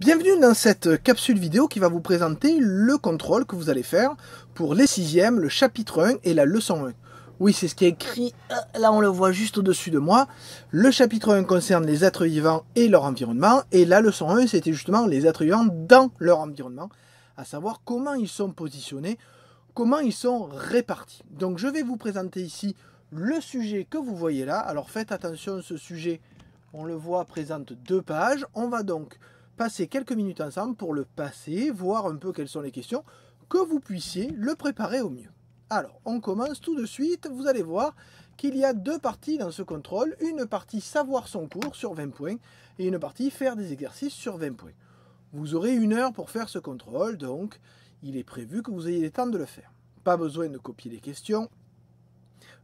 Bienvenue dans cette capsule vidéo qui va vous présenter le contrôle que vous allez faire pour les 6e, le chapitre 1 et la leçon 1. Oui, c'est ce qui est écrit, là on le voit juste au-dessus de moi. Le chapitre 1 concerne les êtres vivants et leur environnement, et la leçon 1 c'était justement les êtres vivants dans leur environnement, à savoir comment ils sont positionnés, comment ils sont répartis. Donc je vais vous présenter ici le sujet que vous voyez là. Alors faites attention, ce sujet, on le voit, présente 2 pages. On va donc passer quelques minutes ensemble pour le passer, voir un peu quelles sont les questions, que vous puissiez le préparer au mieux. Alors, on commence tout de suite. Vous allez voir qu'il y a 2 parties dans ce contrôle. Une partie savoir son cours sur 20 points et une partie faire des exercices sur 20 points. Vous aurez 1 heure pour faire ce contrôle, donc il est prévu que vous ayez le temps de le faire. Pas besoin de copier les questions,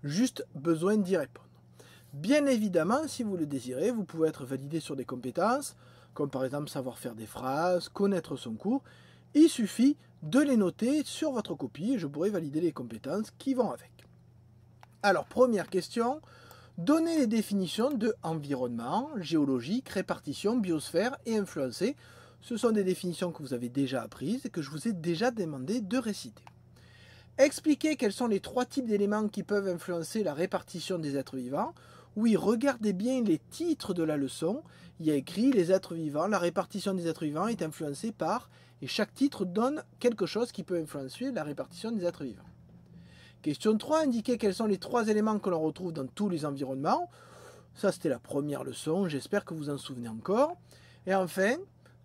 juste besoin d'y répondre. Bien évidemment, si vous le désirez, vous pouvez être validé sur des compétences, comme par exemple savoir faire des phrases, connaître son cours. Il suffit de les noter sur votre copie et je pourrai valider les compétences qui vont avec. Alors, première question, donnez les définitions de environnement, géologique, répartition, biosphère et influencé. Ce sont des définitions que vous avez déjà apprises et que je vous ai déjà demandé de réciter. Expliquez quels sont les 3 types d'éléments qui peuvent influencer la répartition des êtres vivants. Oui, regardez bien les titres de la leçon. Il y a écrit les êtres vivants, la répartition des êtres vivants est influencée par, et chaque titre donne quelque chose qui peut influencer la répartition des êtres vivants. Question 3, indiquez quels sont les 3 éléments que l'on retrouve dans tous les environnements. Ça, c'était la première leçon, j'espère que vous en souvenez encore. Et enfin,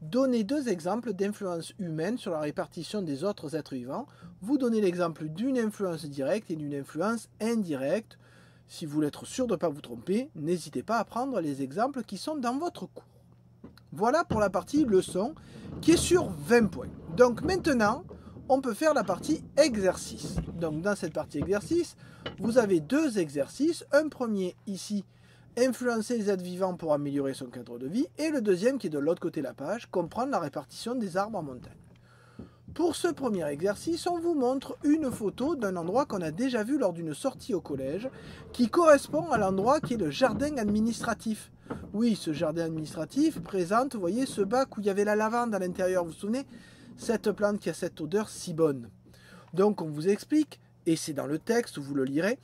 donnez 2 exemples d'influence humaine sur la répartition des autres êtres vivants. Vous donnez l'exemple d'une influence directe et d'une influence indirecte. Si vous voulez être sûr de ne pas vous tromper, n'hésitez pas à prendre les exemples qui sont dans votre cours. Voilà pour la partie leçon qui est sur 20 points. Donc maintenant, on peut faire la partie exercice. Donc dans cette partie exercice, vous avez 2 exercices. Un premier ici, influencer les êtres vivants pour améliorer son cadre de vie. Et le deuxième qui est de l'autre côté de la page, comprendre la répartition des arbres en montagne. Pour ce premier exercice, on vous montre une photo d'un endroit qu'on a déjà vu lors d'une sortie au collège, qui correspond à l'endroit qui est le jardin administratif. Oui, ce jardin administratif présente, vous voyez, ce bac où il y avait la lavande à l'intérieur, vous vous souvenez? Cette plante qui a cette odeur si bonne. Donc on vous explique, et c'est dans le texte, vous le lirez,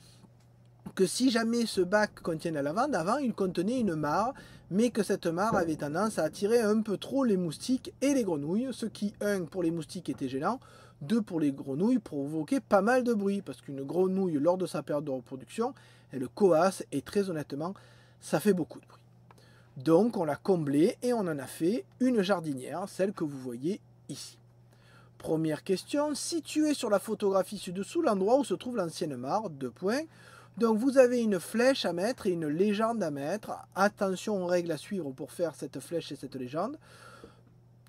que si jamais ce bac contient la lavande, avant il contenait une mare, mais que cette mare avait tendance à attirer un peu trop les moustiques et les grenouilles, ce qui, 1, pour les moustiques était gênant, 2, pour les grenouilles, provoquait pas mal de bruit, parce qu'une grenouille, lors de sa période de reproduction, elle coasse, et très honnêtement, ça fait beaucoup de bruit. Donc on l'a comblé, et on en a fait une jardinière, celle que vous voyez ici. Première question, située sur la photographie ci-dessous, l'endroit où se trouve l'ancienne mare, 2 points. Donc vous avez une flèche à mettre et une légende à mettre. Attention aux règles à suivre pour faire cette flèche et cette légende.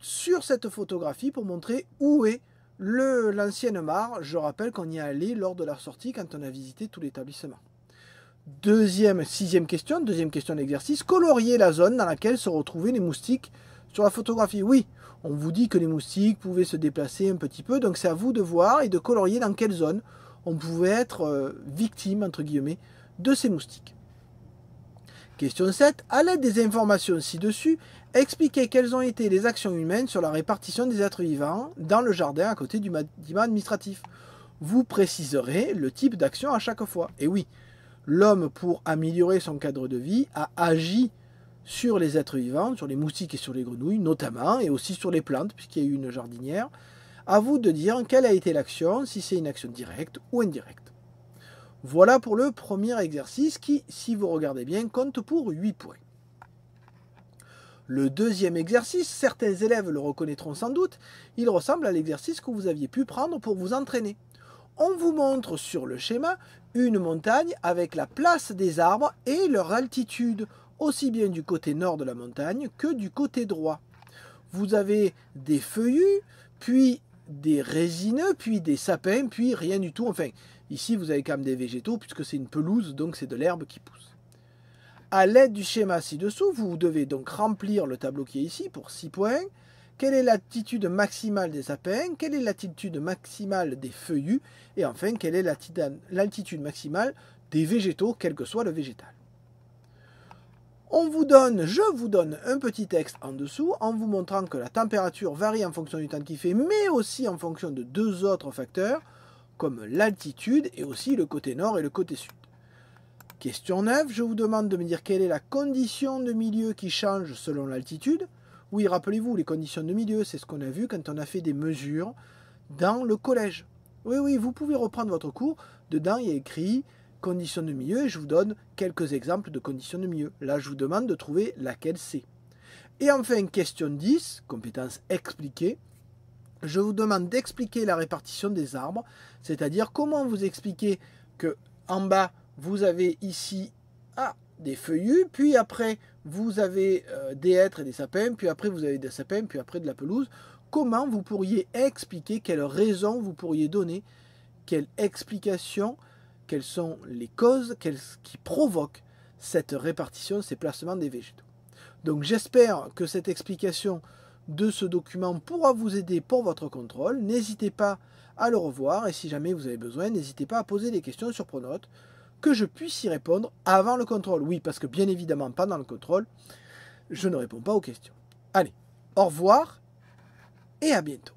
Sur cette photographie pour montrer où est l'ancienne mare. Je rappelle qu'on y est allé lors de la sortie quand on a visité tout l'établissement. 6e question, deuxième question d'exercice. Colorier la zone dans laquelle se retrouvaient les moustiques sur la photographie. Oui, on vous dit que les moustiques pouvaient se déplacer un petit peu. Donc c'est à vous de voir et de colorier dans quelle zone on pouvait être victime, entre guillemets, de ces moustiques. Question 7. À l'aide des informations ci-dessus, expliquez quelles ont été les actions humaines sur la répartition des êtres vivants dans le jardin à côté du bâtiment administratif. Vous préciserez le type d'action à chaque fois. Et oui, l'homme, pour améliorer son cadre de vie, a agi sur les êtres vivants, sur les moustiques et sur les grenouilles notamment, et aussi sur les plantes, puisqu'il y a eu une jardinière. À vous de dire quelle a été l'action, si c'est une action directe ou indirecte. Voilà pour le premier exercice qui, si vous regardez bien, compte pour 8 points. Le deuxième exercice, certains élèves le reconnaîtront sans doute, il ressemble à l'exercice que vous aviez pu prendre pour vous entraîner. On vous montre sur le schéma une montagne avec la place des arbres et leur altitude, aussi bien du côté nord de la montagne que du côté droit. Vous avez des feuillus, puis des résineux, puis des sapins, puis rien du tout. Enfin, ici, vous avez quand même des végétaux, puisque c'est une pelouse, donc c'est de l'herbe qui pousse. À l'aide du schéma ci-dessous, vous devez donc remplir le tableau qui est ici pour 6 points. Quelle est l'altitude maximale des sapins? Quelle est l'altitude maximale des feuillus? Et enfin, quelle est l'altitude maximale des végétaux, quel que soit le végétal? Je vous donne un petit texte en dessous en vous montrant que la température varie en fonction du temps qu'il fait, mais aussi en fonction de deux autres facteurs, comme l'altitude et aussi le côté nord et le côté sud. Question 9, je vous demande de me dire quelle est la condition de milieu qui change selon l'altitude. Oui, rappelez-vous, les conditions de milieu, c'est ce qu'on a vu quand on a fait des mesures dans le collège. Oui, vous pouvez reprendre votre cours. Dedans, il y a écrit conditions de milieu et je vous donne quelques exemples de conditions de milieu. Là, je vous demande de trouver laquelle c'est. Et enfin, question 10, compétence expliquée. Je vous demande d'expliquer la répartition des arbres, c'est-à-dire comment vous expliquez que en bas, vous avez ici des feuillus, puis après, vous avez des hêtres et des sapins, puis après, vous avez des sapins, puis après de la pelouse. Comment vous pourriez expliquer, quelles raisons vous pourriez donner, quelle explication, quelles sont les causes qui provoquent cette répartition, ces placements des végétaux. Donc j'espère que cette explication de ce document pourra vous aider pour votre contrôle. N'hésitez pas à le revoir et si jamais vous avez besoin, n'hésitez pas à poser des questions sur Pronote, que je puisse y répondre avant le contrôle. Oui, parce que bien évidemment, pendant le contrôle, je ne réponds pas aux questions. Allez, au revoir et à bientôt.